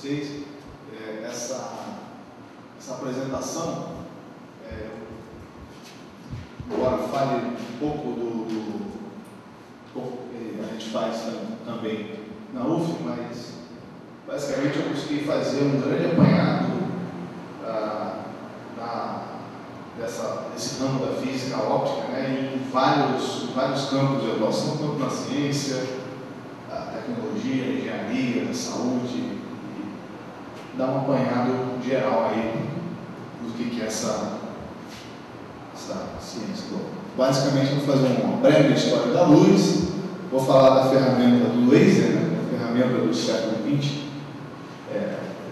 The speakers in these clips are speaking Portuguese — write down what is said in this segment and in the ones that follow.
vocês essa apresentação, embora fale um pouco do que a gente faz também na UF, mas basicamente eu busquei fazer um grande apanhado desse ramo da física óptica, né, em vários campos de atuação, tanto na ciência, a tecnologia, a engenharia, a saúde, e dar um apanhado geral aí do que é essa ciência. Bom, basicamente, eu vou fazer uma breve história da luz, vou falar da ferramenta do laser, né, a ferramenta do século XX,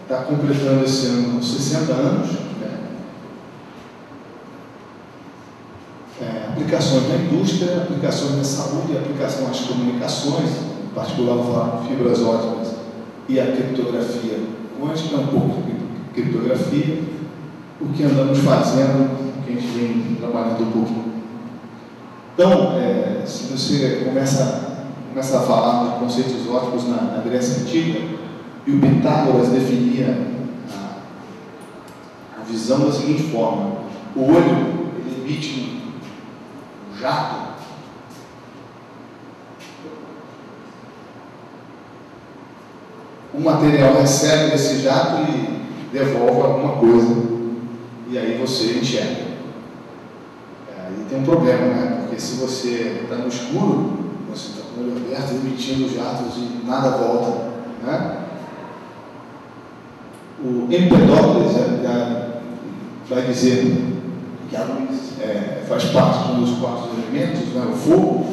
está completando esse ano 60 anos, né? Aplicações na indústria, aplicações na saúde, aplicação nas comunicações, em particular vou falar de fibras óticas e a criptografia quântica, um pouco de criptografia, o que andamos fazendo, o que a gente vem trabalhando um pouquinho. Então, se você começa a falar de conceitos ópticos na Grécia Antiga, e o Pitágoras definia a visão da seguinte forma: o olho ele emite um jato, o material recebe esse jato e devolve alguma coisa, e aí você enxerga. Aí tem um problema, né? Porque se você está no escuro, você está com o olho aberto, emitindo jatos e nada volta, né? O Empedócles vai dizer que a luz faz parte de um dos 4 elementos, né, o fogo.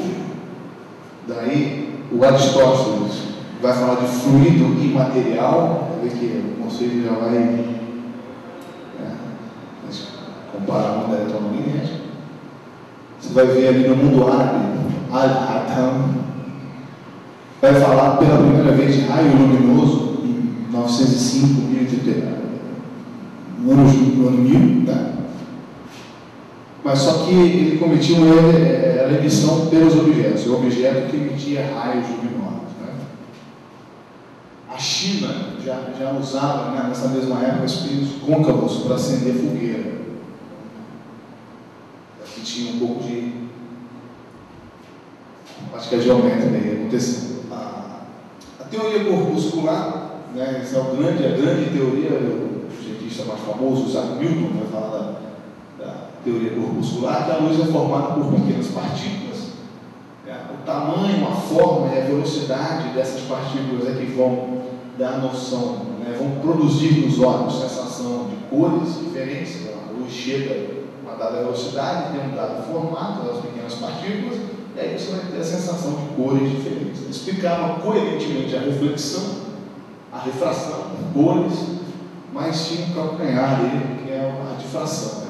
Daí o Aristóteles vai falar de fluido imaterial, vai ver que o conceito já vai comparar a onda eletromagnética. Você vai ver ali no mundo árabe, Al-Hatham vai falar pela primeira vez de raio luminoso, 905, 1030, no ano 1000, né? Mas só que ele cometia um erro, era a emissão pelos objetos, o objeto que emitia raios luminosos, né? A China já usava, né, nessa mesma época, espelhos côncavos para acender fogueira. Aqui tinha um pouco de prática geométrica aí acontecendo. A teoria corpuscular, né, essa é a grande teoria, o cientista mais famoso, Isaac Newton, vai falar da teoria corpuscular, que a luz é formada por pequenas partículas. O tamanho, a forma e a velocidade dessas partículas é que vão dar noção, né, vão produzir nos olhos sensação de cores diferentes. A luz chega a uma dada velocidade, tem um dado formato das pequenas partículas, e aí você vai ter a sensação de cores diferentes. Ele explicava coerentemente a reflexão, a refração, cores, mas tinha um calcanhar dele, que é a difração. Né?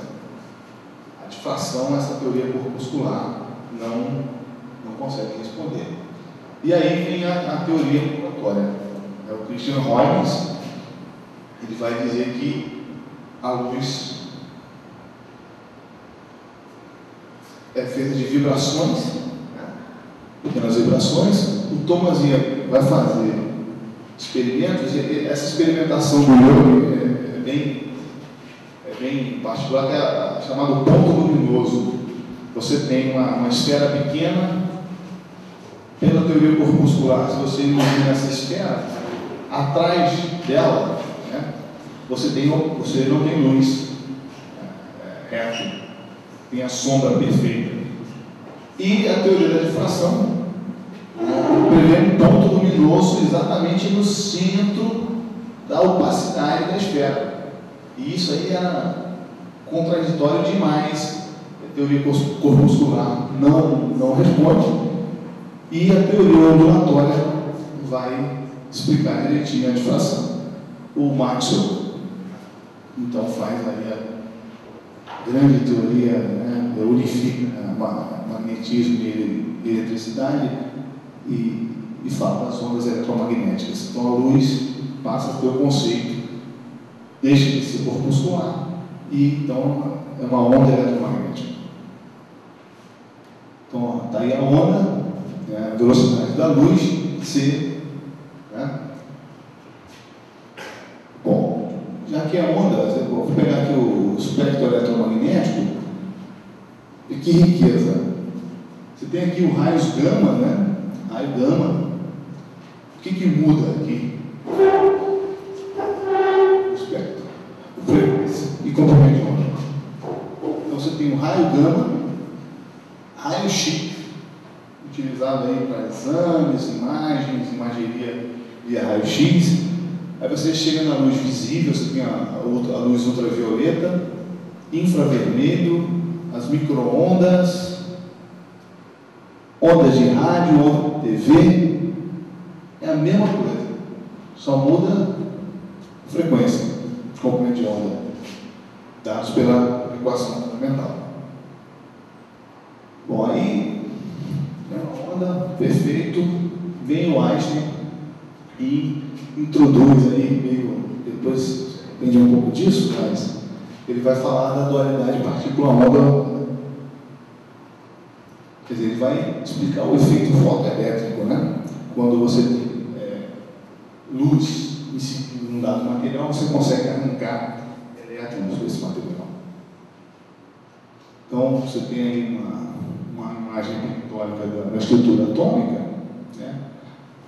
A difração, essa teoria corpuscular, não consegue responder. E aí vem a teoria ondulatória. O Christian Huygens, ele vai dizer que a luz é feita de vibrações, né? Pequenas vibrações. O Thomas vai fazer experimentos, e essa experimentação do olho é bem particular, que é chamado ponto luminoso. Você tem uma esfera pequena, pela teoria corpuscular, se você imagina essa esfera, atrás dela, né, você não tem luz reto, tem a sombra perfeita. E a teoria da difração prevê um ponto luminoso exatamente no centro da opacidade da esfera. E isso aí era contraditório demais. A teoria corpuscular não responde. E a teoria ondulatória vai explicar direitinho a difração. O Maxwell, então, faz aí a grande teoria, né, unifica magnetismo e eletricidade, e fala das ondas eletromagnéticas. Então a luz passa a ter o conceito, deixa de ser corpuscular, e então é uma onda eletromagnética. Então está aí a onda, né, a velocidade da luz, C, né? aqui é onda, eu vou pegar aqui o espectro eletromagnético, e que riqueza. Você tem aqui o raios gama, né? Raio gama. O que muda aqui? O espectro, frequência e comprimento de onda. Então você tem o raio gama, raio X, utilizado aí para exames, imagens, imageria via raio X. Aí você chega na luz visível, você tem a luz ultravioleta, infravermelho, as micro-ondas, ondas de rádio, onda de TV, é a mesma coisa, só muda a frequência, comprimento de onda, dados pela equação fundamental. Bom, aí, a onda, perfeito, vem o Einstein e introduz aí, meio, depois entendi um pouco disso, mas ele vai falar da dualidade partícula-onda. Quer dizer, ele vai explicar o efeito fotoelétrico, né? Quando você tem luz incidida num dado material, você consegue arrancar elétrons desse material. Então, você tem aí uma imagem pictórica da estrutura atômica, né?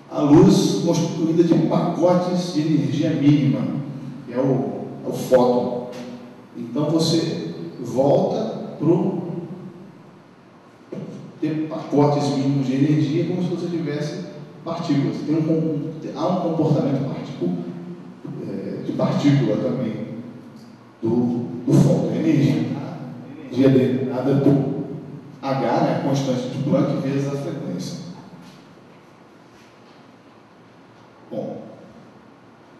A luz constituída de pacotes de energia mínima, que é o fóton. Então, você volta para ter pacotes mínimos de energia como se você tivesse partículas. Há um comportamento de partícula também do fóton. A energia dada por H, né, a constante de Planck, vezes a frequência. Bom,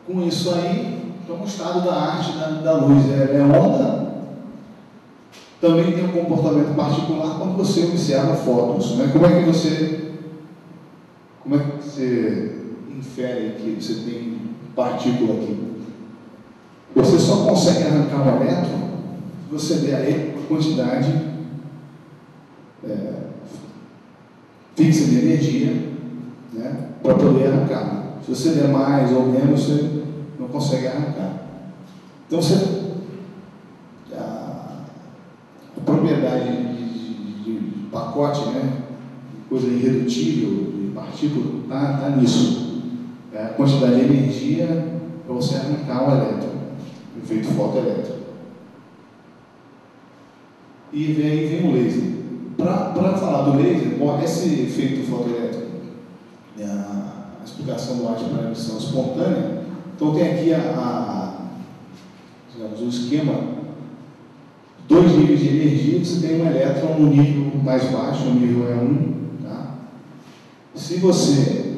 com isso aí, então o estado da arte da luz é onda. Também tem um comportamento particular quando você observa fótons, né? Como é que você infere que você tem partícula aqui? Você só consegue arrancar um elétron se você der a ele uma quantidade fixa de energia, né, para poder arrancar. Se você der mais ou menos, você não consegue arrancar. Então, a propriedade de pacote, né, coisa irredutível, de partícula, está nisso. É a quantidade de energia para você arrancar um elétron, o efeito fotoelétrico. E aí vem o laser. Para falar do laser, bom, esse efeito fotoelétrico, a explicação do Einstein para a emissão espontânea, então tem aqui digamos, o esquema. 2 níveis de energia, você tem um elétron no nível mais baixo, o nível E1. Tá? Se você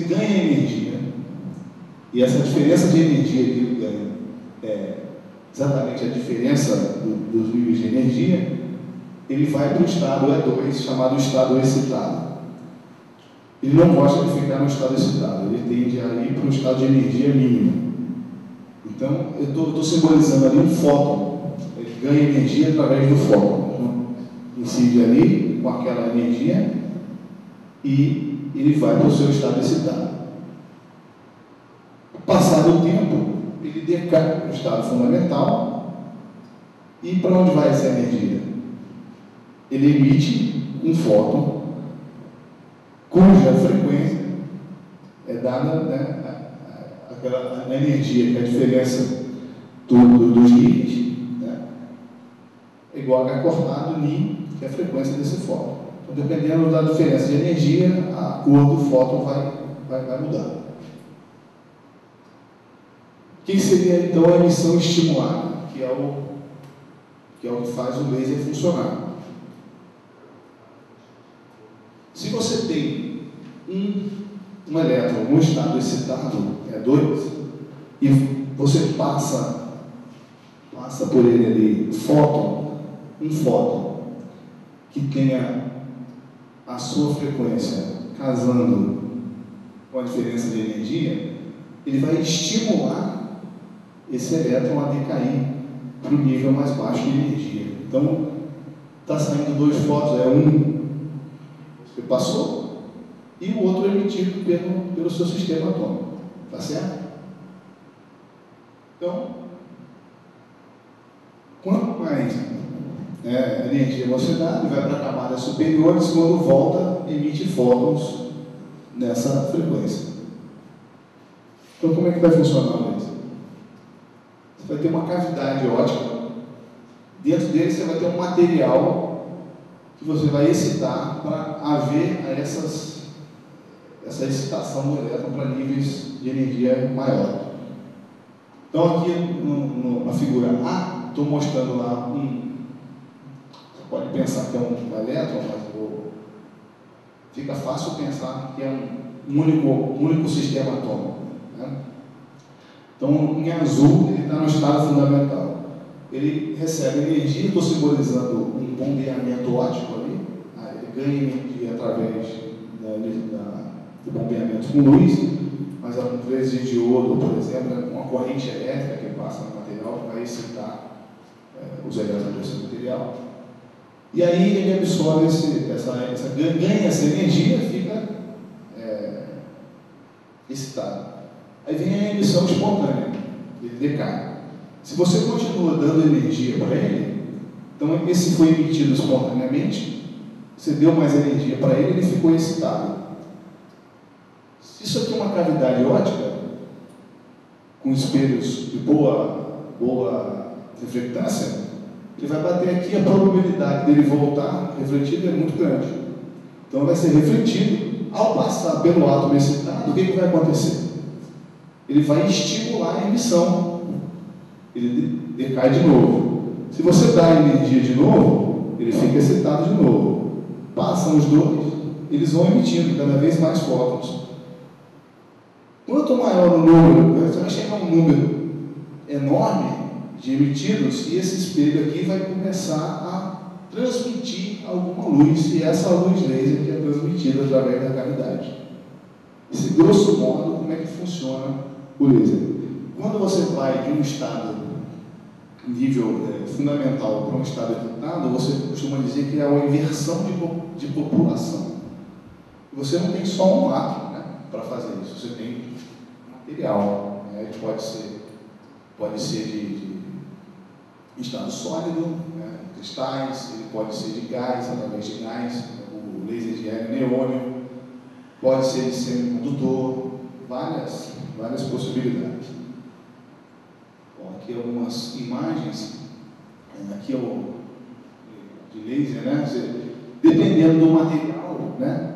ganha energia, e essa diferença de energia que ele ganha é exatamente a diferença dos níveis de energia, ele vai para o estado E2, chamado estado excitado. Ele não gosta de ficar no estado excitado, ele tende a ir para o estado de energia mínima. Então, eu estou simbolizando ali um fóton. Ele ganha energia através do fóton. Então, incide ali com aquela energia e ele vai para o seu estado excitado. Passado o tempo, ele decai para o estado fundamental. E para onde vai essa energia? Ele emite um fóton cuja frequência é dada, né, a energia, que é a diferença dos níveis, né, é igual a H cortado Ni, que é a frequência desse fóton. Então, dependendo da diferença de energia, a cor do fóton vai mudar. O que seria então a emissão estimulada, que é o que faz o laser funcionar? Se você tem um elétron no estado excitado, E2, e você passa por ele ali um fóton que tenha a sua frequência casando com a diferença de energia, ele vai estimular esse elétron a decair para o nível mais baixo de energia. Então, está saindo 2 fótons, você passou, e o outro é emitido pelo seu sistema atômico. Tá certo? Então, quanto mais energia você dá, ele vai para camadas superiores, quando volta, emite fótons nessa frequência. Então, como é que vai funcionar o laser? Você vai ter uma cavidade ótica. Dentro dele você vai ter um material que você vai excitar para haver essa excitação do elétron para níveis de energia maior. Então aqui na figura A, estou mostrando lá você pode pensar que é um elétron, mas fica fácil pensar que é um único sistema atômico, né? Então em azul ele está no estado fundamental. Ele recebe energia, estou simbolizando um bombeamento óptico ali, ele ganha energia através do bombeamento com luz, mas a vezes de diodo, por exemplo, uma corrente elétrica que passa no material que vai excitar os elétrons desse material. E aí ele absorve ganha essa energia, fica excitado. Aí vem a emissão espontânea, ele decai. Se você continua dando energia para ele, então esse foi emitido espontaneamente, você deu mais energia para ele, ele ficou excitado. Se isso aqui é uma cavidade ótica, com espelhos de boa reflectância, ele vai bater aqui, a probabilidade dele voltar refletido é muito grande. Então vai ser refletido. Ao passar pelo átomo excitado, o que vai acontecer? Ele vai estimular a emissão. Ele decai de novo. Se você dá energia de novo, ele fica excitado de novo. Passam os dois, eles vão emitindo cada vez mais fótons. Quanto maior o número, você vai chegar a um número enorme de emitidos e esse espelho aqui vai começar a transmitir alguma luz, e essa luz laser que é transmitida através da cavidade. Esse grosso modo, como é que funciona o laser? Quando você vai de um estado nível fundamental para um estado excitado, você costuma dizer que é uma inversão de população. Você não tem só um átomo, né, para fazer isso, você tem material, né, pode ser de estado sólido, né, cristais, ele pode ser de gás, através de gás, o laser de hélio neônio, pode ser de semicondutor, várias possibilidades. Aqui algumas imagens, aqui é o de laser, né? Dependendo do material, né?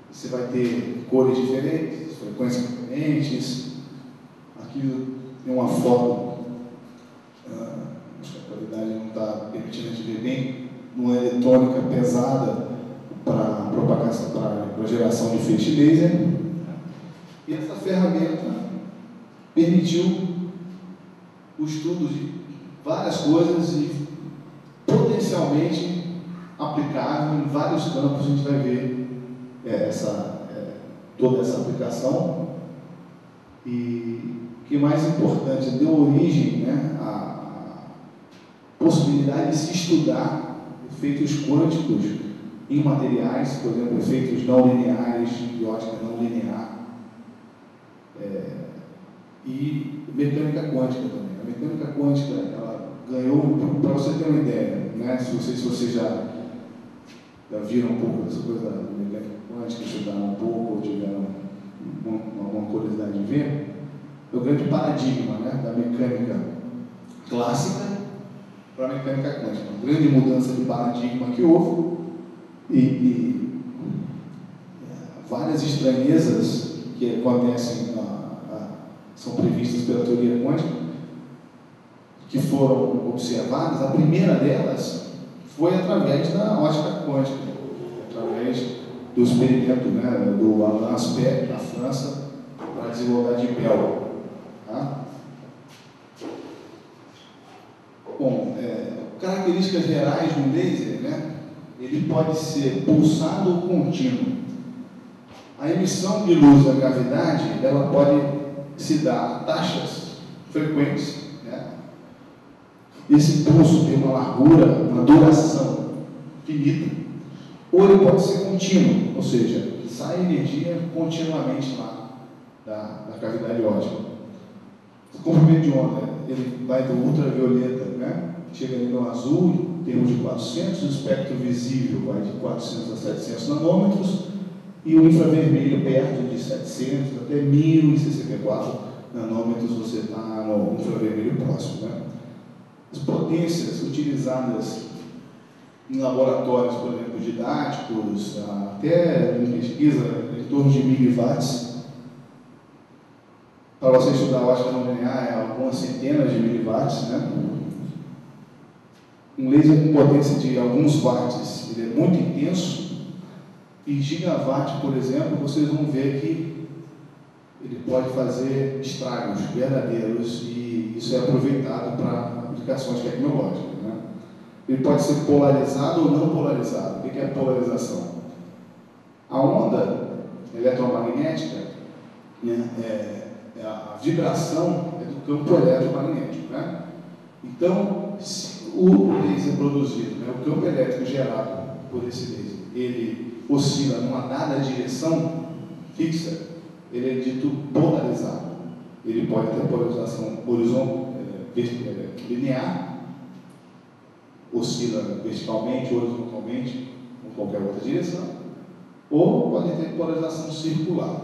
Você vai ter cores diferentes, frequências diferentes. Aqui tem uma foto, acho que a qualidade não está permitindo a gente ver bem, uma eletrônica pesada para propagação, para geração de feixe laser. E essa ferramenta permitiu o estudo de várias coisas e potencialmente aplicável em vários campos. A gente vai ver toda essa aplicação. E o que é mais importante, deu origem, né, à possibilidade de se estudar efeitos quânticos em materiais, por exemplo, efeitos não lineares, de ótica não linear, e mecânica quântica também. A mecânica quântica, ela ganhou, para você ter uma ideia, né? Se vocês já viram um pouco dessa coisa da mecânica quântica, estudaram um pouco, ou tiveram uma curiosidade de ver, é o grande paradigma, né, da mecânica clássica para a mecânica quântica. Uma grande mudança de paradigma que houve e várias estranhezas que acontecem, são previstas pela teoria quântica, que foram observadas. A primeira delas foi através da ótica quântica, através do experimento, né, do Alain Aspect, na França, para a desigualdade de Bell. Tá? Bom, características gerais do laser, né, ele pode ser pulsado ou contínuo. A emissão de luz da cavidade, ela pode se dar a taxas frequentes, né? Esse pulso tem uma largura, uma duração finita, ou ele pode ser contínuo, ou seja, sai energia continuamente lá da cavidade óptica. O comprimento de onda, ele vai do ultravioleta, né? Chega ali no azul, em termos de 400, o espectro visível vai de 400 a 700 nanômetros, e o infravermelho perto de 700 até 1064 nanômetros, você está no infravermelho próximo, né? As potências utilizadas em laboratórios, por exemplo, didáticos, até em pesquisa, em torno de miliwatts. Para você estudar ótica não linear, é algumas centenas de miliwatts, né? Um laser com potência de alguns watts, ele é muito intenso, e gigawatt, por exemplo, vocês vão ver que ele pode fazer estragos verdadeiros, e isso é aproveitado para aplicações tecnológicas, né? Ele pode ser polarizado ou não polarizado. O que é a polarização? A onda eletromagnética, né, a vibração é do campo eletromagnético, né? Então, se o laser produzido, né, o campo elétrico gerado por esse laser, ele oscila numa dada direção fixa, ele é dito polarizado. Ele pode ter polarização linear, oscila verticalmente, horizontalmente, em qualquer outra direção, ou pode ter polarização circular,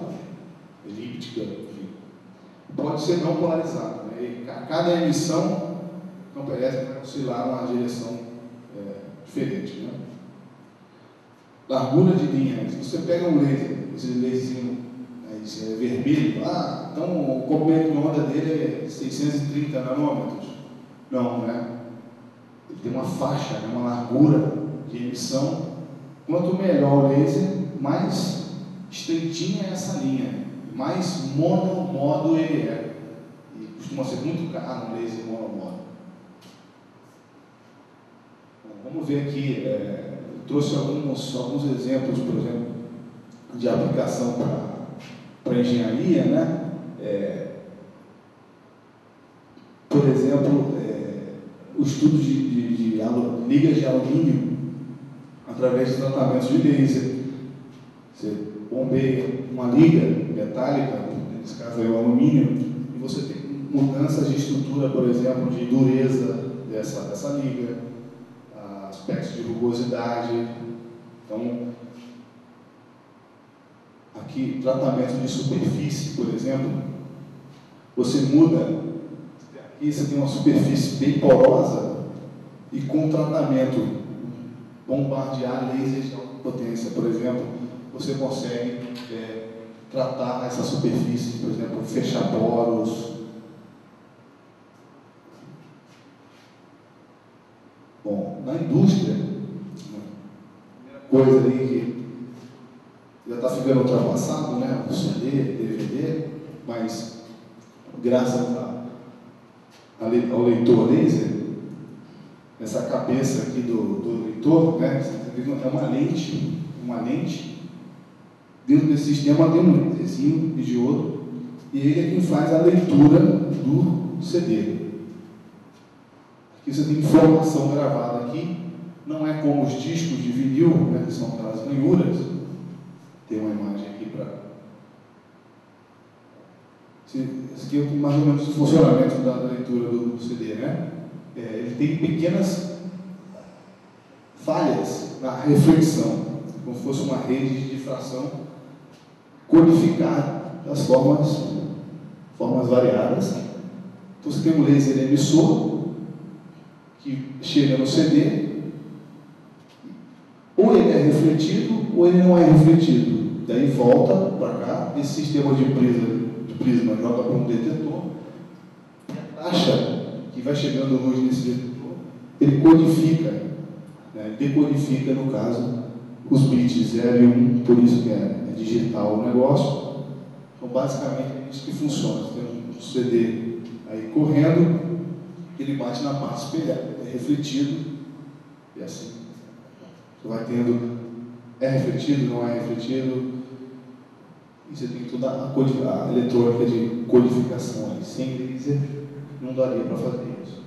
elíptica, enfim. Pode ser não polarizado, né? A cada emissão, o campo elétrico vai oscilar numa direção diferente, né? Largura de linha. Se você pega um laser, esse laserzinho vermelho, então o comprimento de onda dele é 630 nanômetros. Não, né? Ele tem uma faixa, né, uma largura de emissão. Quanto melhor o laser, mais estreitinha é essa linha, mais monomodo ele é. E costuma ser muito caro um laser monomodo. Bom, vamos ver aqui, eu trouxe alguns exemplos, por exemplo, de aplicação para engenharia, né? Por exemplo, o estudo de ligas de alumínio através de tratamentos de laser. Você bombeia uma liga metálica, nesse caso é o alumínio, e você tem mudanças de estrutura, por exemplo, de dureza dessa liga, aspectos de rugosidade. Então, aqui, tratamento de superfície, por exemplo, você muda. Aqui você tem uma superfície bem porosa e com tratamento, bombardear lasers de alta potência, por exemplo, você consegue tratar essa superfície, por exemplo, fechar poros. Bom, na indústria, coisa aí que já está ficando ultrapassado, né? O CD, DVD, mas graças ao leitor laser, essa cabeça aqui do leitor, né? É uma lente. Dentro desse sistema tem um laserzinho de diodo, e ele é quem faz a leitura do CD. Aqui você tem informação gravada aqui, não é como os discos de vinil, né, que são aquelas ranhuras. Tem uma imagem aqui para... Esse aqui é mais ou menos o funcionamento da leitura do CD, né? Ele tem pequenas falhas na reflexão, como se fosse uma rede de difração codificar as formas variadas. Então você tem um laser emissor que chega no CD, ou ele é refletido ou ele não é refletido. Daí volta para cá, esse sistema de prisma joga para um detetor, e a taxa que vai chegando luz nesse detetor, ele codifica, né, decodifica, no caso, os bits 0 e 1, por isso que é digital o negócio. Então, basicamente, é isso que funciona. Você tem um CD aí correndo, ele bate na parte espelhada, é refletido, e assim, você vai tendo, é refletido, não é refletido, e você tem toda a eletrônica de codificação aí. Sem laser, não daria para fazer isso.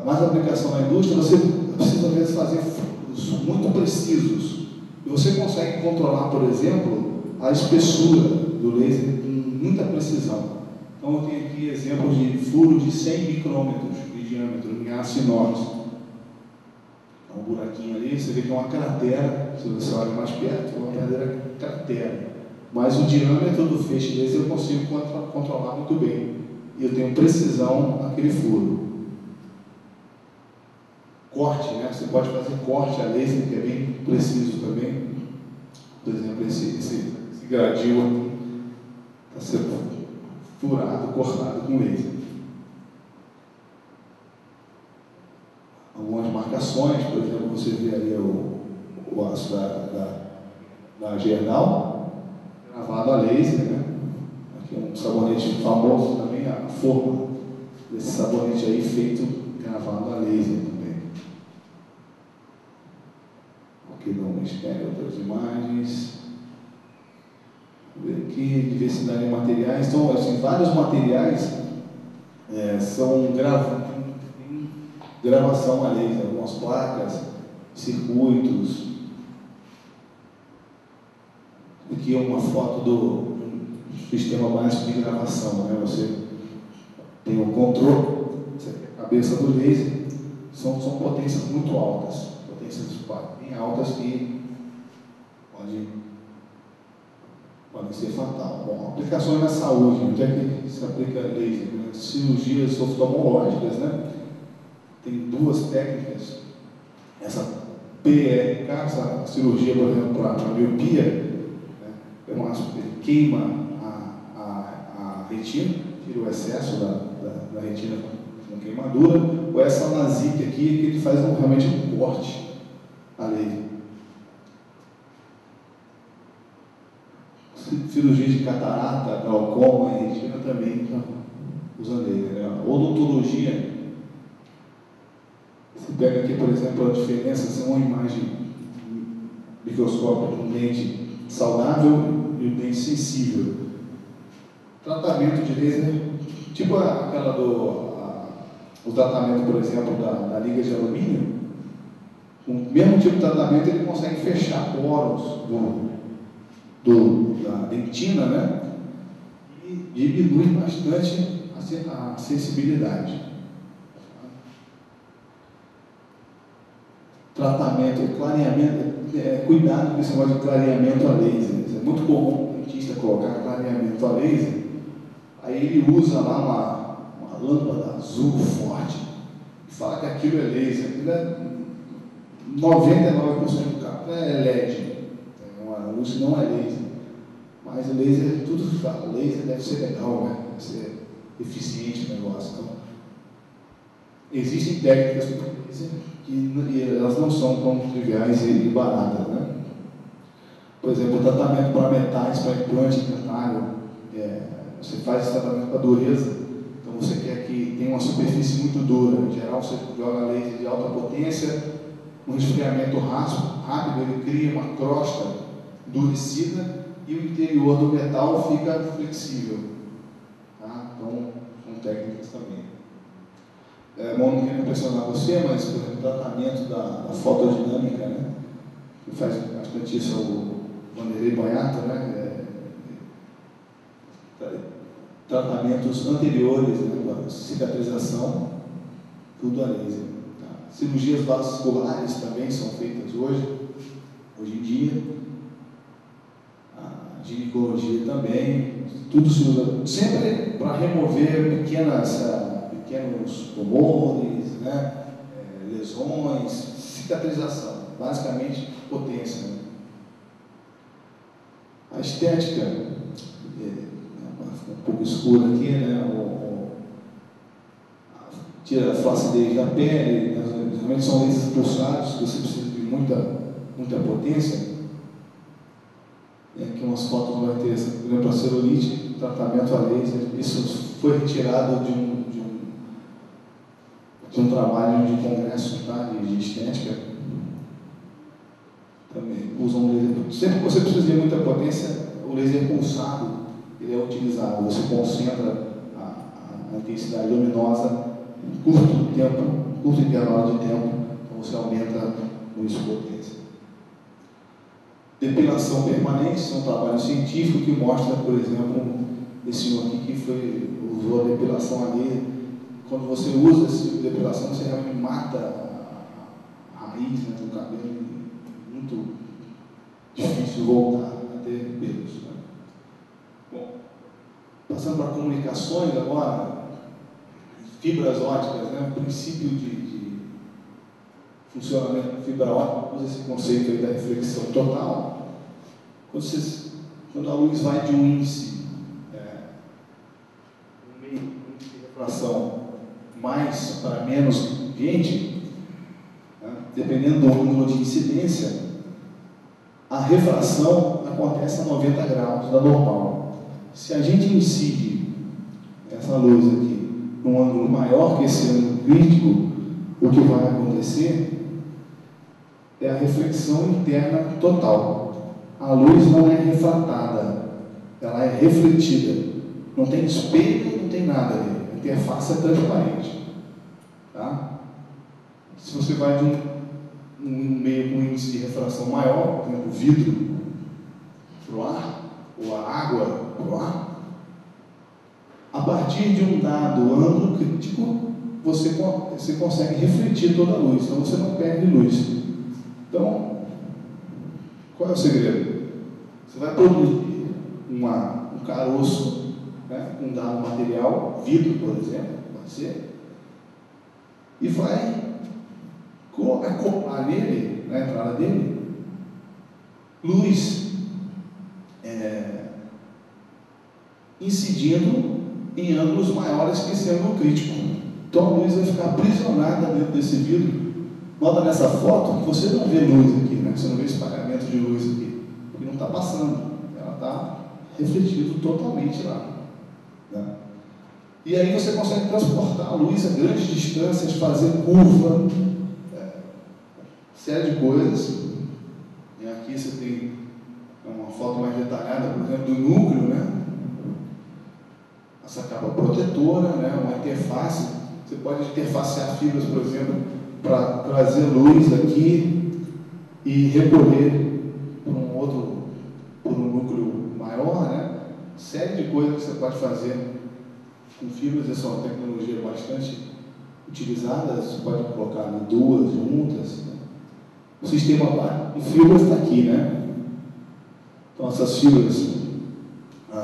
Mais aplicação na indústria, você precisa, às vezes, fazer furos muito precisos. E você consegue controlar, por exemplo, a espessura do laser em muita precisão. Então, eu tenho aqui exemplos de furo de 100 micrômetros de diâmetro em aço inox. É um buraquinho ali, você vê que é uma cratera, se você olha mais perto, é uma verdadeira cratera. Mas o diâmetro do feixe laser eu consigo controlar muito bem. E eu tenho precisão naquele furo. Corte, né? Você pode fazer corte a laser, que é bem preciso também. Por exemplo, esse gradil aqui está sendo furado, cortado com laser. Algumas marcações, por exemplo, você vê ali o aço da Gerdau, gravado a laser, né? Aqui é um sabonete famoso também, a forma desse sabonete aí feito gravado a laser também. Aqui não espere outras imagens. Vamos ver aqui, diversidade de materiais. Então, assim, vários materiais são gravação a laser, algumas placas, circuitos. Aqui é uma foto do sistema básico de gravação, né? Você tem o controle, a cabeça do laser, são potências muito altas, potências bem altas que podem ser fatal. Bom, aplicações na saúde, onde é que se aplica laser? Cirurgias oftalmológicas, né? Tem duas técnicas. Essa PRK, essa cirurgia, por exemplo, para a miopia, né? Ele queima a retina, tira o excesso da retina com queimadura, ou essa LASIK aqui, que ele faz realmente um corte a laser. Cirurgia de catarata, glaucoma e retina também usando laser, né? Odontologia. Você pega aqui, por exemplo, a diferença entre uma imagem microscópica de um dente saudável e um dente sensível. Tratamento de laser, tipo aquela o tratamento, por exemplo, da liga de alumínio, com o mesmo tipo de tratamento ele consegue fechar poros da dentina, né? E diminui bastante a sensibilidade. Tratamento, clareamento, cuidado com esse negócio de clareamento a laser. É muito comum o dentista colocar clareamento a laser, aí ele usa lá uma lâmpada azul forte e fala que aquilo é laser. Aquilo é 99% do caso é LED, a luz não é laser. Mas o laser, tudo que fala, laser deve ser legal, né? Deve ser eficiente o negócio. Então, existem técnicas para laser que elas não são tão triviais e baratas, né? Por exemplo, o tratamento para metais, para implante dentário, você faz esse tratamento para dureza, então você quer que tenha uma superfície muito dura. Em geral, você joga laser de alta potência, um resfriamento rápido, ele cria uma crosta endurecida e o interior do metal fica flexível. Tá? Então, são técnicas também. Bom, não quero impressionar você, mas, por exemplo, o tratamento da fotodinâmica, né? Que faz bastante isso o Vanderlei Banhata, né? Tratamentos anteriores, né? Cicatrização, tudo a laser. Tá? Cirurgias vasculares também são feitas hoje em dia. A ginecologia também, tudo se usa sempre para remover pequenos tumores, né? Lesões, cicatrização, basicamente potência. Né? A estética, um pouco escura aqui, né? Tira a flacidez da pele, geralmente são lasers pulsados, que você precisa de muita potência. Aqui umas fotos vai ter, por exemplo, a celulite, tratamento a laser, isso foi retirado de um trabalho de congresso, tá? de estética. Também usam o laser. Sempre que você precisa de muita potência, o laser pulsado ele é utilizado. Você concentra a intensidade luminosa em curto intervalo de tempo, então você aumenta com isso a potência. Depilação permanente, é um trabalho científico que mostra, por exemplo, desse senhor aqui que usou a depilação ali. Quando você usa esse tipo de depilação, você realmente mata a raiz, né, do cabelo. Muito difícil voltar a ter pelos. Né? Bom, passando para comunicações agora, fibras óticas, né, o princípio de funcionamento da fibra ótica, usa esse conceito aí da reflexão total. Quando a luz vai de um índice, um índice de refração mais para menos ambiente, né, dependendo do ângulo de incidência, a refração acontece a 90 graus da normal. Se a gente incide essa luz aqui num ângulo maior que esse ângulo crítico, o que vai acontecer é a reflexão interna total. A luz não é refratada, ela é refletida. Não tem espelho, não tem nada ali. A interface é transparente. Tá? Se você vai de um meio com índice de refração maior, por exemplo, o vidro para o ar, ou a água para o ar, a partir de um dado ângulo crítico, você consegue refletir toda a luz, então você não perde luz. Então, qual é o segredo? Você vai produzir um caroço, né, um dado material, vidro, por exemplo, pode ser, e vai acoplar nele, na entrada dele, luz incidindo em ângulos maiores que esse ângulo crítico. Então a luz vai ficar aprisionada dentro desse vidro. Nota nessa foto que você não vê luz aqui, né? Você não vê espalhamento de luz aqui, porque não está passando, ela está refletindo totalmente lá. Né? E aí você consegue transportar a luz a grandes distâncias, fazer curva, série de coisas. E aqui você tem uma foto mais detalhada, por exemplo, do núcleo, né? Essa capa protetora, né? Uma interface. Você pode interfacear fibras, por exemplo, para trazer luz aqui e recolher por um núcleo maior, né? Série de coisas que você pode fazer com fibras. Essa é uma tecnologia bastante utilizada. Você pode colocar duas juntas. Né? O sistema de fibras está aqui, né? Então essas fibras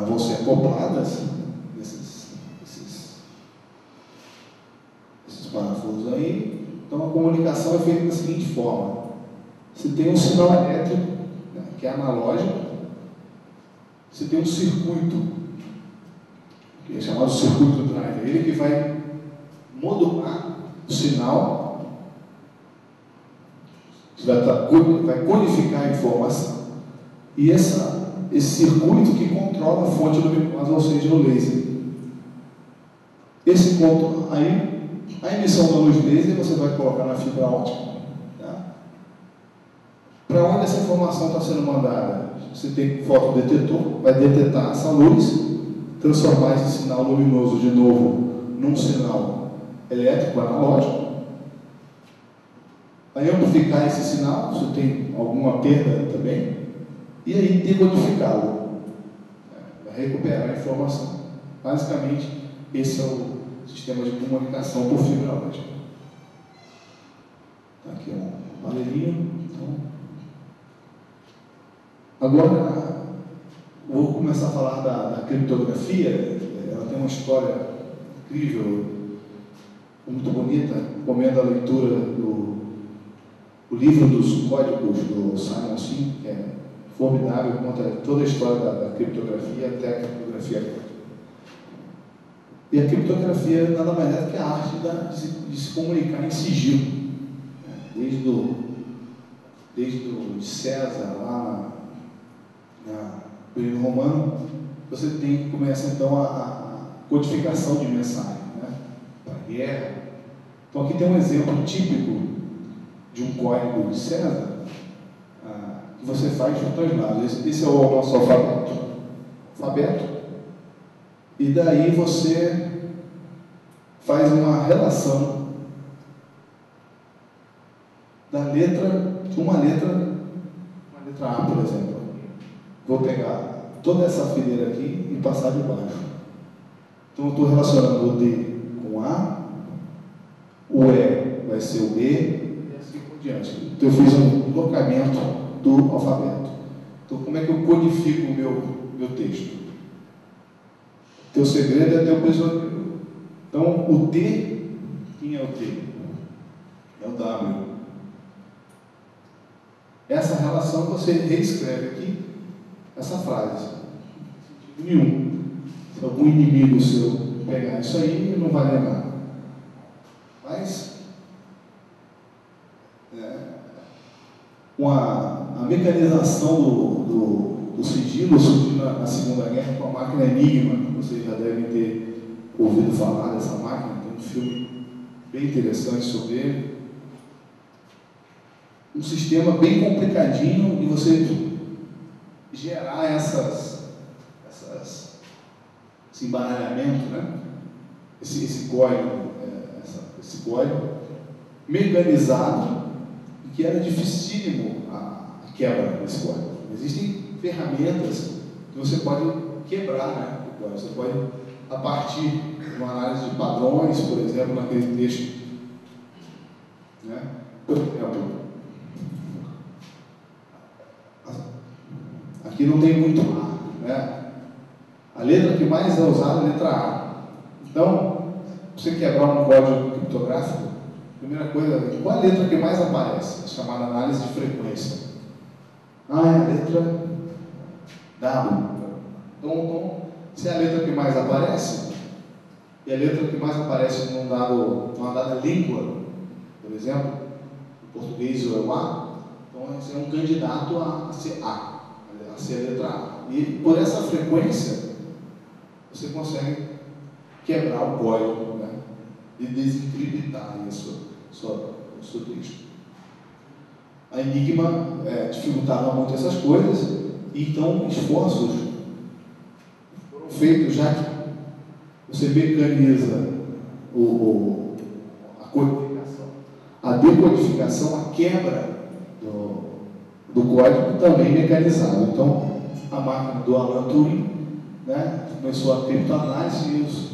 vão ser acopladas esses parafusos aí. Então a comunicação é feita da seguinte forma: você tem um sinal elétrico, né, que é analógico, você tem um circuito, que é chamado circuito driver, ele que vai modular o sinal, vai codificar a informação, e esse circuito que controla a fonte luminosa, ou seja, o laser. Esse ponto aí, a emissão da luz laser você vai colocar na fibra ótica. Tá? Para onde essa informação está sendo mandada? Você tem fotodetetor, vai detectar essa luz, transformar esse sinal luminoso de novo num sinal elétrico analógico, vai amplificar esse sinal, se tem alguma perda também, e aí decodificá-lo, vai recuperar a informação. Basicamente, esse é o sistema de comunicação por fibra ótica. Tá aqui um amarelinho. Então, agora, vou começar a falar da criptografia. Ela tem uma história incrível, muito bonita. Recomendo a leitura do livro dos códigos do Simon Singh, que é formidável, conta toda a história da criptografia até a criptografia. E a criptografia nada mais é do que a arte de se comunicar em sigilo. Desde o César, lá no período romano, você começa então a codificação de mensagem, né? Para a guerra. Então aqui tem um exemplo típico de um código de César, que você faz de dois lados. Esse é o nosso alfabeto. E daí você faz uma relação da letra, uma letra A, por exemplo. Vou pegar toda essa fileira aqui e passar de baixo. Então eu estou relacionando o D com A, o E vai ser o B, e assim por diante. Então eu fiz um locamento do alfabeto. Então como é que eu codifico o meu texto? O teu segredo é teu prisioneiro. Então o T, quem é o T? É o W. Essa relação você reescreve aqui, essa frase. Nenhum. Se algum inimigo seu pegar isso aí, não vai levar. Mas a mecanização do sigilo surgiu na Segunda Guerra com a máquina Enigma, que vocês já devem ter ouvido falar dessa máquina. Tem um filme bem interessante sobre ele. Um sistema bem complicadinho de você gerar esse embaralhamento, né? esse código mecanizado, que era dificílimo a quebra desse código. Existem ferramentas que você pode quebrar, né? Você pode, a partir de uma análise de padrões, por exemplo, naquele texto, né? Por exemplo, aqui não tem muito A, né? A letra que mais é usada é a letra A. Então, você quebrar um código criptográfico, primeira coisa, qual a letra que mais aparece? É chamada análise de frequência. É a letra W. Então, se é a letra que mais aparece, e a letra que mais aparece numa dada língua, por exemplo, o português é o A, então você é um candidato a ser A, a ser a letra A. E por essa frequência, você consegue quebrar o código, né? E desencriptar o seu texto. A Enigma dificultava muito essas coisas, e então esforços foram feitos, já que você mecaniza a codificação, a decodificação, a quebra do código também mecanizado. Então, a máquina do Alan Turing, né, começou a criptoanálise,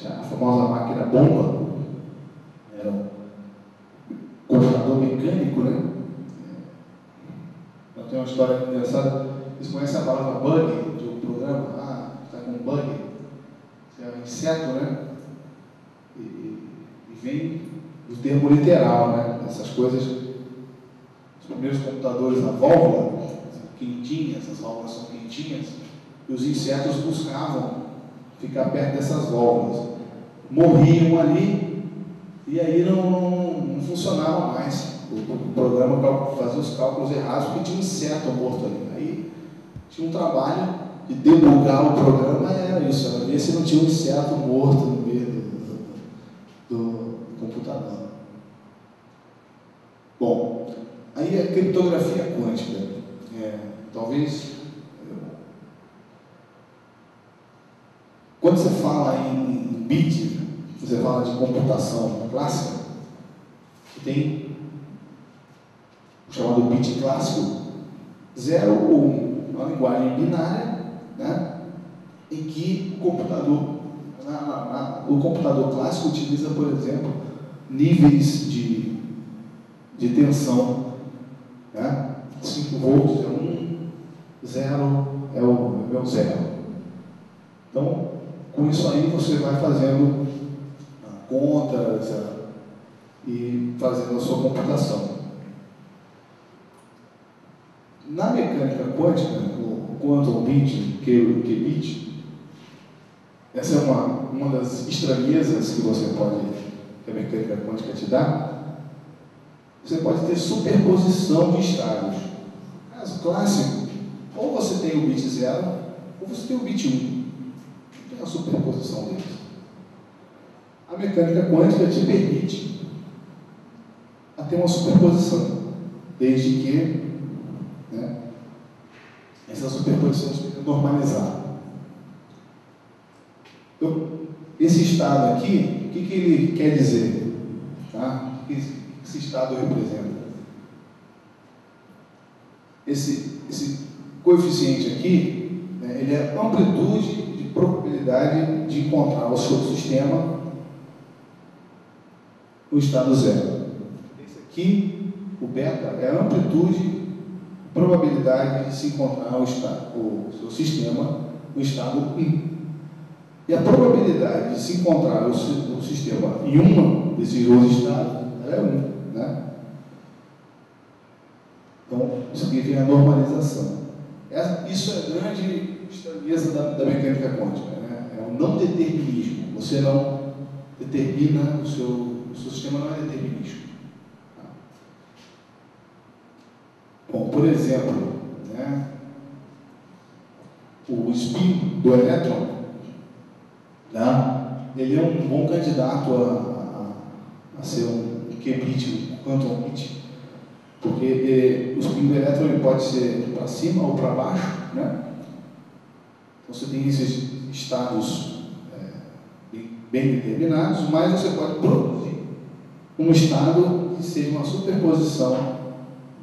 a famosa máquina bomba, era um computador mecânico, né? Eu tenho uma história engraçada. Vocês conhecem a palavra bug de um programa? Está com um bug. Isso é um inseto, né? E vem do termo literal, né? Essas coisas. Os primeiros computadores, a válvula, quentinhas, as válvulas são quentinhas, e os insetos buscavam ficar perto dessas válvulas. Morriam ali, e aí não funcionava mais. O programa fazia os cálculos errados porque tinha um inseto morto ali. Aí tinha um trabalho de debugar o programa, era isso, era ver se não tinha um inseto morto no meio do computador. Bom, aí a criptografia quântica. Talvez, quando você fala em bit, você fala de computação clássica, que tem o chamado bit clássico, 0 ou 1, uma linguagem binária, né, em que o computador clássico utiliza, por exemplo, níveis de tensão, né? 5 volts é 1, 0 é o 0. Então, com isso aí você vai fazendo contas e fazendo a sua computação. Na mecânica quântica, o quantum bit, qubit, essa é uma das estranhezas que que a mecânica quântica te dá. Você pode ter superposição de estados. Caso clássico, ou você tem o bit 0, ou você tem o bit 1. Tem a superposição deles. A mecânica quântica te permite ter uma superposição, desde que, né, essa superposição seja normalizada. Então, esse estado aqui, o que ele quer dizer? Tá? O que esse estado representa? Esse coeficiente aqui, né, ele é amplitude de probabilidade de encontrar o seu sistema no estado zero. Esse aqui, o beta, é a amplitude, probabilidade de se encontrar o seu sistema no estado 1. E a probabilidade de se encontrar o sistema em um desses dois estados é 1, né? Então, isso aqui vem a normalização. Isso é a grande estranheza da mecânica quântica, né? É o não determinismo. Você não determina o seu sistema, não é determinístico. Bom, por exemplo, né, o spin do elétron, né, ele é um bom candidato a ser um qubit, um quantum bit, porque o spin do elétron ele pode ser para cima ou para baixo, né? Então você tem esses estados bem determinados, mas você pode produzir um estado que seja uma superposição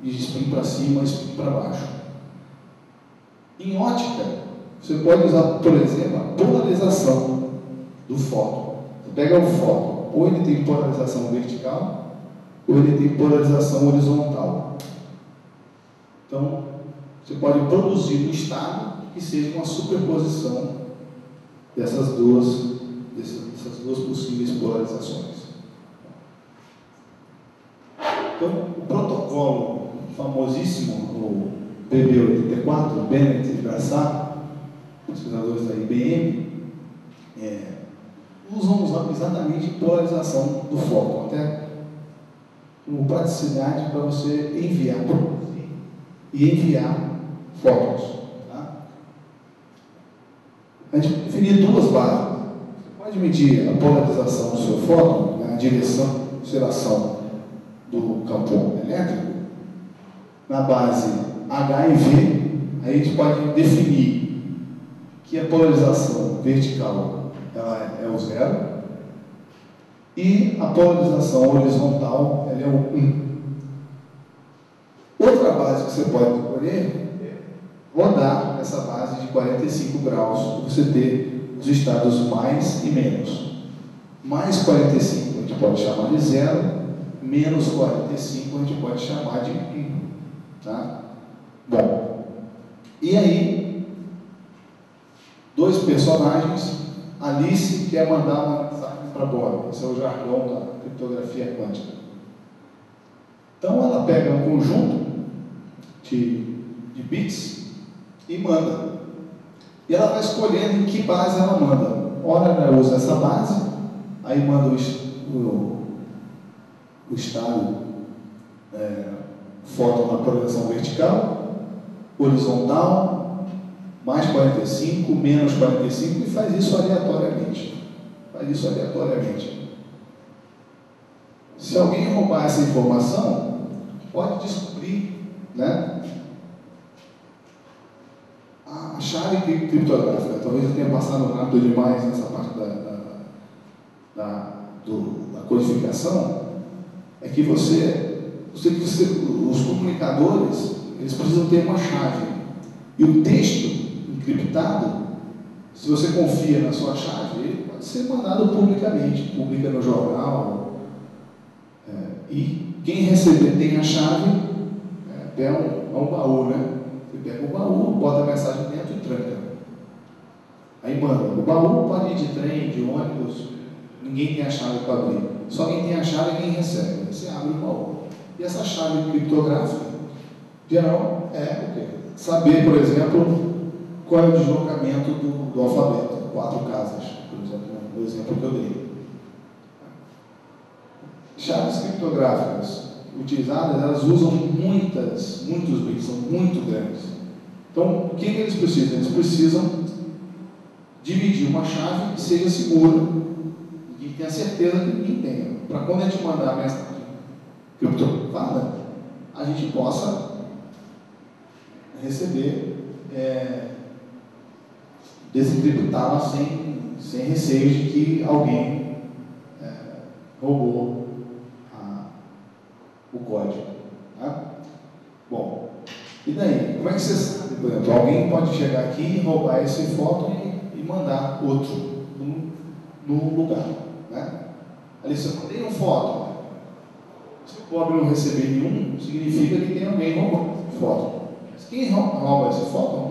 de spin para cima e spin para baixo. Em ótica, você pode usar, por exemplo, a polarização do fóton. Você pega o fóton, ou ele tem polarização vertical, ou ele tem polarização horizontal. Então, você pode produzir um estado que seja uma superposição dessas duas possíveis polarizações. Então, o protocolo famosíssimo, o BB84, Bennett e Grassat, pesquisadores da IBM, usam exatamente polarização do fóton, até como praticidade para você enviar, produzir e enviar fótons. Tá? A gente definir duas bases. Você pode medir a polarização do seu fóton, a direção de oscilação do campo elétrico, na base H e V. Aí a gente pode definir que a polarização vertical ela é o 0 e a polarização horizontal ela é o 1. Outra base que você pode escolher é rodar essa base de 45 graus, para você ter os estados mais e menos. Mais 45 a gente pode chamar de 0, menos 45 a gente pode chamar de 1. Tá? Bom, e aí, dois personagens, Alice quer mandar uma mensagem para Bob, esse é o jargão da criptografia quântica. Então ela pega um conjunto de bits e manda. E ela vai escolhendo em que base ela manda. Ora ela usa essa base, aí manda o estado fóton na polarização vertical, horizontal, mais 45, menos 45, e faz isso aleatoriamente. Se alguém roubar essa informação, pode descobrir, né, a chave criptográfica. Talvez eu tenha passado rápido demais nessa parte da codificação. É que os comunicadores, eles precisam ter uma chave. E o texto encriptado, se você confia na sua chave, ele pode ser mandado publicamente, publica no jornal. E quem receber tem a chave, é um baú, né? Você pega o baú, bota a mensagem dentro e tranca. Aí manda. O baú pode ir de trem, de ônibus, ninguém tem a chave para abrir. Só quem tem a chave é quem recebe. Você abre o baú. E essa chave criptográfica, geral, é o quê? Saber, por exemplo, qual é o deslocamento do alfabeto. 4 casas, por exemplo, no exemplo que eu dei. Chaves criptográficas utilizadas, elas usam muitos bits, são muito grandes. Então, o que eles precisam? Eles precisam dividir uma chave que seja segura e que tenha certeza que ninguém tenha. Para quando a gente mandar a mensagem criptografada, a gente possa receber, desencriptá-la sem receio de que alguém roubou o código. Tá? Bom, e daí? Como é que você sabe, por exemplo, alguém pode chegar aqui e roubar esse fóton e mandar outro no lugar. Né? Ali você mandei um fóton. Se o pobre não receber nenhum, significa que tem alguém roubando fóton. Mas quem rouba esse fóton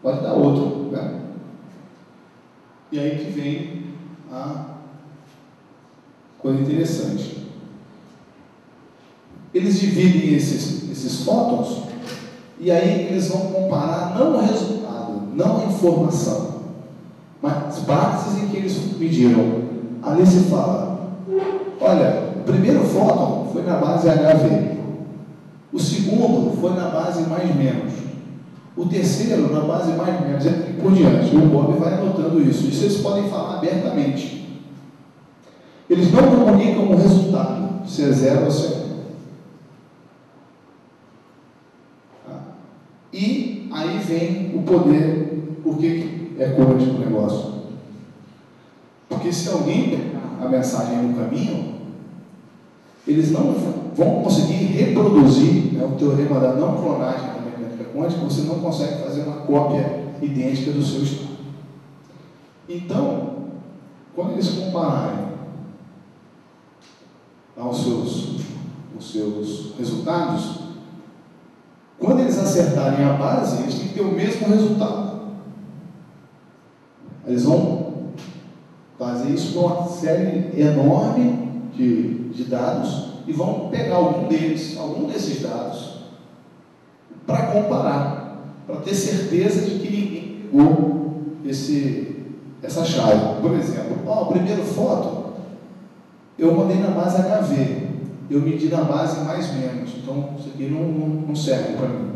pode dar outro. Né? E aí que vem a coisa interessante. Eles dividem esses fótons e aí eles vão comparar não o resultado, não a informação, mas bases em que eles mediram. Ali se fala, olha, o primeiro fóton foi na base HV, o segundo foi na base mais menos, o terceiro na base mais menos, e por diante. O Bob vai anotando isso. Isso eles podem falar abertamente. Eles não comunicam o resultado, se é 0 ou se é 1. E aí vem o poder. Por que é quântico o negócio? Porque se alguém pegar a mensagem no caminho, eles não vão conseguir reproduzir, né, o teorema da não clonagem da mecânica quântica. Você não consegue fazer uma cópia idêntica do seu estado. Então, quando eles compararem os seus resultados, quando eles acertarem a base, eles têm que ter o mesmo resultado. Eles vão fazer isso com uma série enorme de dados e vão pegar algum desses dados para comparar, para ter certeza de que ninguém pegou essa chave. Por exemplo, o primeiro fóton eu mandei na base HV, eu medi na base mais menos, então isso aqui não serve para mim.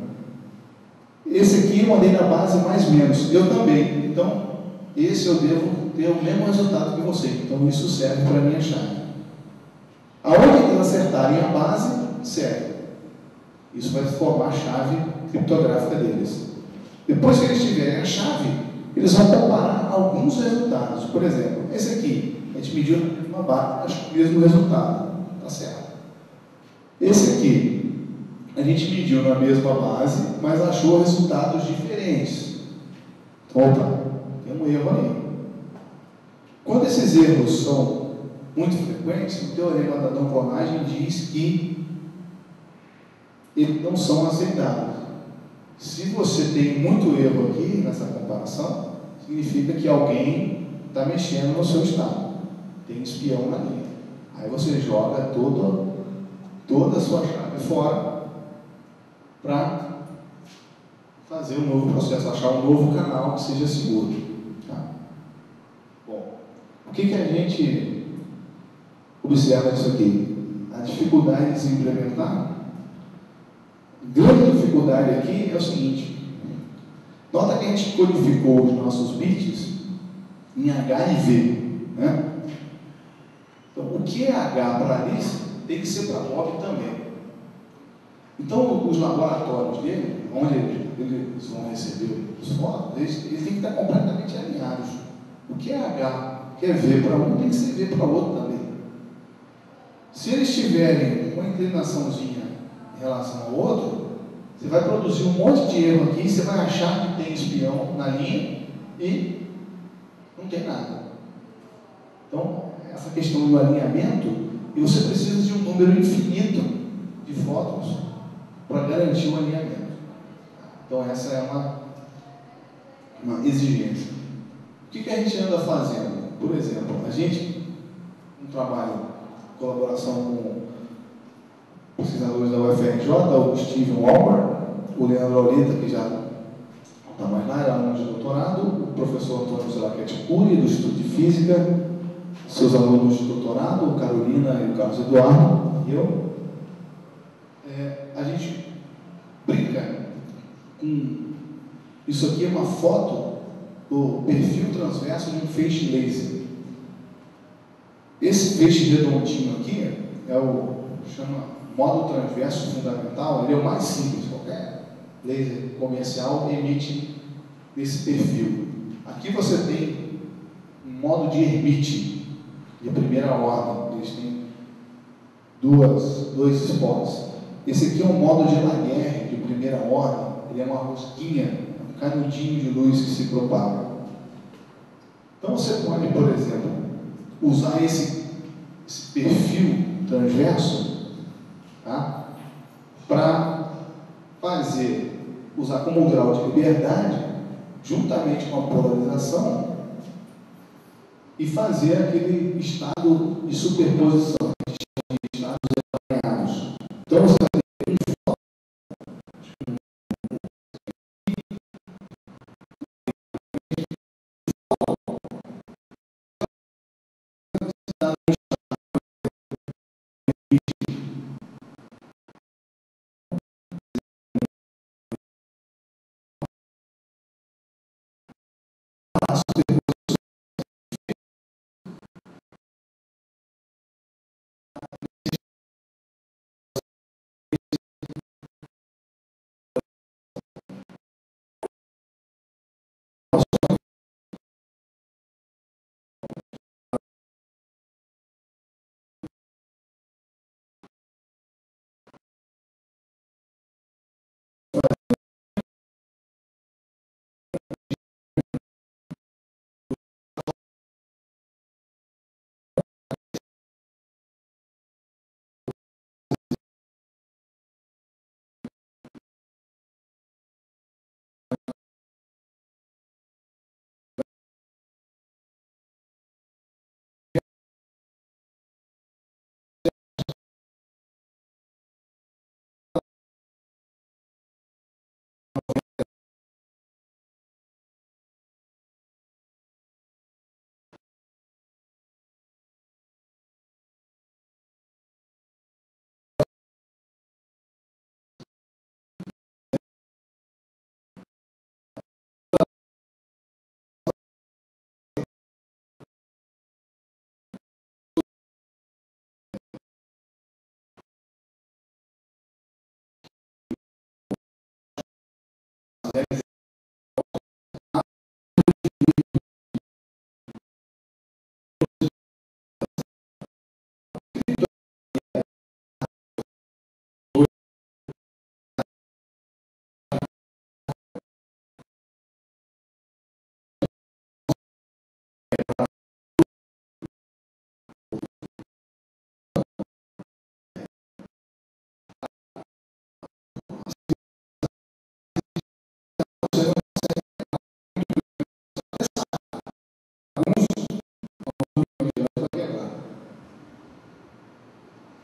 Esse aqui eu mandei na base mais menos, eu também, então esse eu devo ter o mesmo resultado que você, então isso serve para a minha chave. Aonde eles acertarem a base, serve. Isso vai formar a chave criptográfica deles. Depois que eles tiverem a chave, eles vão comparar alguns resultados. Por exemplo, esse aqui, a gente mediu na mesma base, acho que o mesmo resultado, está certo. Esse aqui, a gente mediu na mesma base, mas achou resultados diferentes. Então, opa, tem um erro aí. Quando esses erros são muito frequentes, o teorema da não clonagem diz que eles não são aceitáveis. Se você tem muito erro aqui nessa comparação, significa que alguém está mexendo no seu estado. Tem espião na linha. Aí você joga toda a sua chave fora para fazer um novo processo, achar um novo canal que seja seguro. Tá? Bom, o que a gente observa nisso aqui? A dificuldade de se implementar. Grande dificuldade aqui é o seguinte: nota que a gente codificou os nossos bits em H e V. Né? Então, o que é H para Alice tem que ser para Bob também. Então, os laboratórios dele, onde eles vão receber os fótons, eles têm que estar completamente alinhados. O que é H, o que é V para um, tem que ser V para o outro também. Se eles tiverem uma inclinaçãozinha em relação ao outro, você vai produzir um monte de erro aqui, você vai achar que tem espião na linha e não tem nada. Então, essa questão do alinhamento, e você precisa de um número infinito de fótons para garantir o alinhamento. Então, essa é uma exigência. O que a gente anda fazendo? Por exemplo, a gente, um trabalho de colaboração com pesquisadores da UFRJ, o Steven Walmer, o Leandro Aulita, que já não está mais lá, era aluno de doutorado, o professor Antônio Zelachetti Cury, do Instituto de Física, seus alunos de doutorado, o Carolina e o Carlos Eduardo, e eu. A gente brinca com... Isso aqui é uma foto do perfil transverso de um feixe laser. Esse feixe redondinho aqui chama módulo transverso fundamental, ele é o mais simples, qualquer laser comercial emite esse perfil. Aqui você tem um modo de Hermite, de primeira ordem, eles têm dois spots. Esse aqui é um modo de Laguerre, de primeira ordem, ele é uma rosquinha, um canudinho de luz que se propaga. Então você pode, por exemplo, usar esse perfil transverso, tá? Para usar como grau de liberdade, juntamente com a polarização, e fazer aquele estado de superposição, de estados alinhados. Então você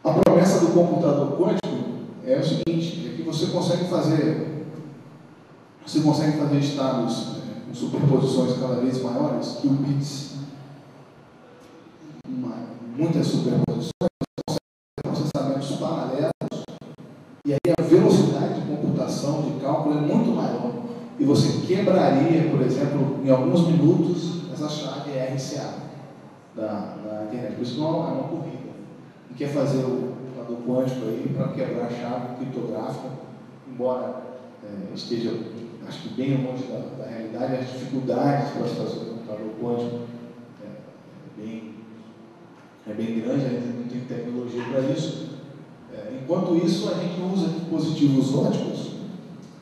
a promessa do computador quântico é o seguinte, é que você consegue fazer estados com superposições cada vez maiores, qubits, muitas superposições, processamentos paralelos, e aí a velocidade de computação, de cálculo é muito maior. E você quebraria, por exemplo, em alguns minutos, essa chave RCA da internet. Por isso não é uma corrida. E quer fazer o computador quântico aí para quebrar a chave criptográfica, embora esteja, acho que bem longe da realidade, as dificuldades para se fazer o computador quântico é bem grande, a gente não tem tecnologia para isso. Enquanto isso, a gente usa dispositivos óticos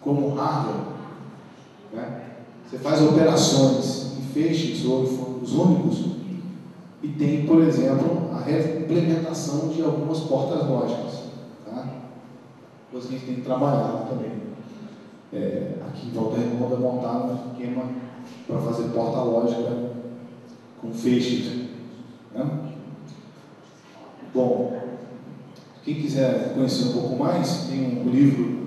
como hardware. Né? Você faz operações em feixes ou em focos únicos e tem, por exemplo, a implementação de algumas portas lógicas. Tá? Coisa que a gente tem que trabalhar também. Aqui em Volta Redonda montar um esquema para fazer porta lógica com feixes. Né? Bom, quem quiser conhecer um pouco mais, tem um livro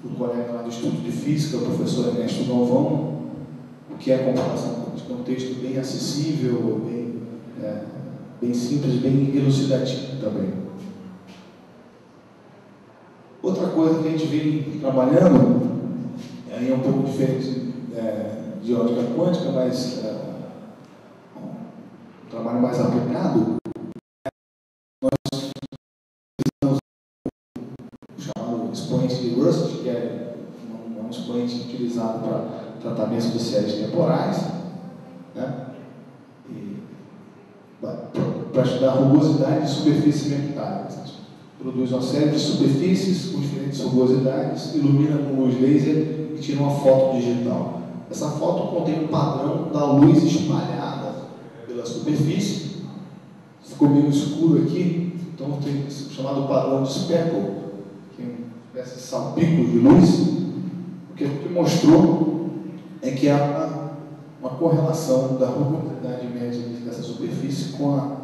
do colega lá do Instituto de Física, o professor Ernesto Galvão, o que é a computação quântica. É um texto bem acessível, bem simples, bem elucidativo também. Outra coisa que a gente vem trabalhando, aí é um pouco diferente de ótica quântica, mas um trabalho mais aplicado, nós utilizamos o chamado expoente de Rust, que é um expoente utilizado para tratamento de séries temporais, né? Para estudar a rugosidade de superfícies metálicas. Produz uma série de superfícies com diferentes rugosidades, ilumina com luz laser e tira uma foto digital. Essa foto contém um padrão da luz espalhada pela superfície. Ficou meio escuro aqui, então tem esse chamado padrão de speckle, que é uma espécie de salpico de luz. O que a gente mostrou é que há uma correlação da rugosidade média dessa superfície com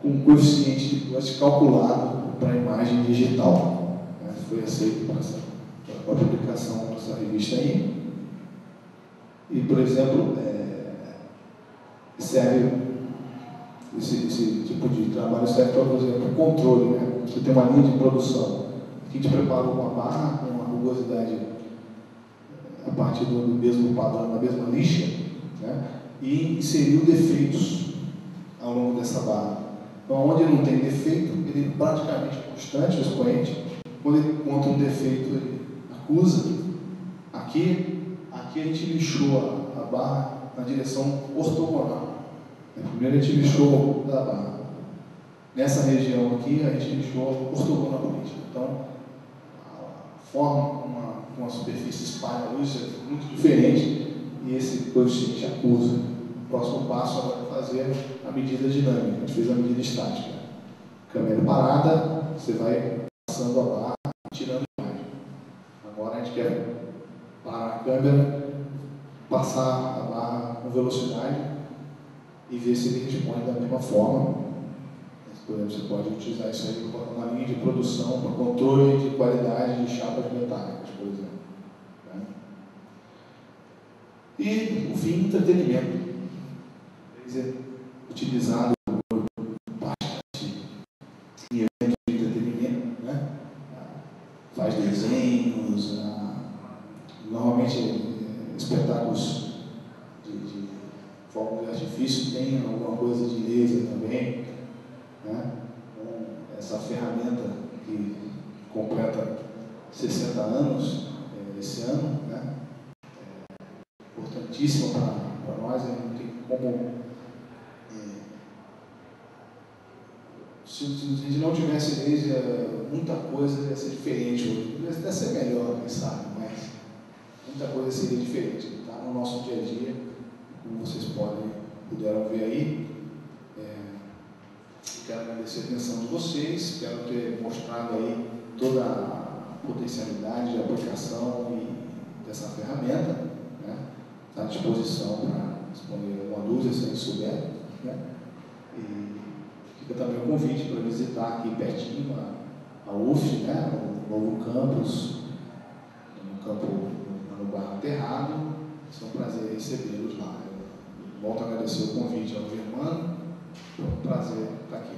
o coeficiente de Gauss calculado para a imagem digital. Foi aceito para a publicação dessa revista aí. E, por exemplo, serve esse tipo de trabalho serve para, por exemplo, controle, né? Você tem uma linha de produção. Aqui a gente preparou uma barra com uma rugosidade a partir do mesmo padrão, da mesma lixa, né? E inseriu defeitos ao longo dessa barra. Então, onde não tem defeito, ele é praticamente constante, o expoente. Quando ele encontra um defeito, ele acusa. Aqui a gente lixou a barra na direção ortogonal. Primeiro a gente lixou da barra. Nessa região aqui, a gente lixou ortogonalmente. Então, a forma como uma superfície espalha a luz é muito diferente e esse coeficiente acusa. O próximo passo agora é fazer a medida dinâmica. A gente fez a medida estática. Câmera parada, você vai passando a barra e tirando a imagem. Agora a gente quer parar a câmera, passar a barra com velocidade e ver se ele responde da mesma forma. Por exemplo, você pode utilizar isso aí na linha de produção para controle de qualidade de chapas metálicas, por exemplo. Né? E, por fim, entretenimento. Utilizado bastante em eventos de entretenimento, né? Faz desenhos, normalmente espetáculos de fogos de artifício tem alguma coisa de laser também, né? Essa ferramenta que completa 60 anos esse ano, né? Importantíssima para nós, não tem como. Se a gente não tivesse laser, muita coisa ia ser diferente hoje. Ia ser melhor, quem sabe, mas muita coisa seria diferente. Está no nosso dia a dia, como vocês puderam ver aí. Quero agradecer a atenção de vocês, espero ter mostrado aí toda a potencialidade de aplicação dessa ferramenta. Né? Está à disposição para responder alguma dúvida, se alguém souber. Né? E fica também o convite para visitar aqui pertinho a UF, né? O novo campus, no campo no bairro Aterrado. É um prazer recebê-los lá. Eu volto a agradecer o convite ao Germano. Foi um prazer estar aqui.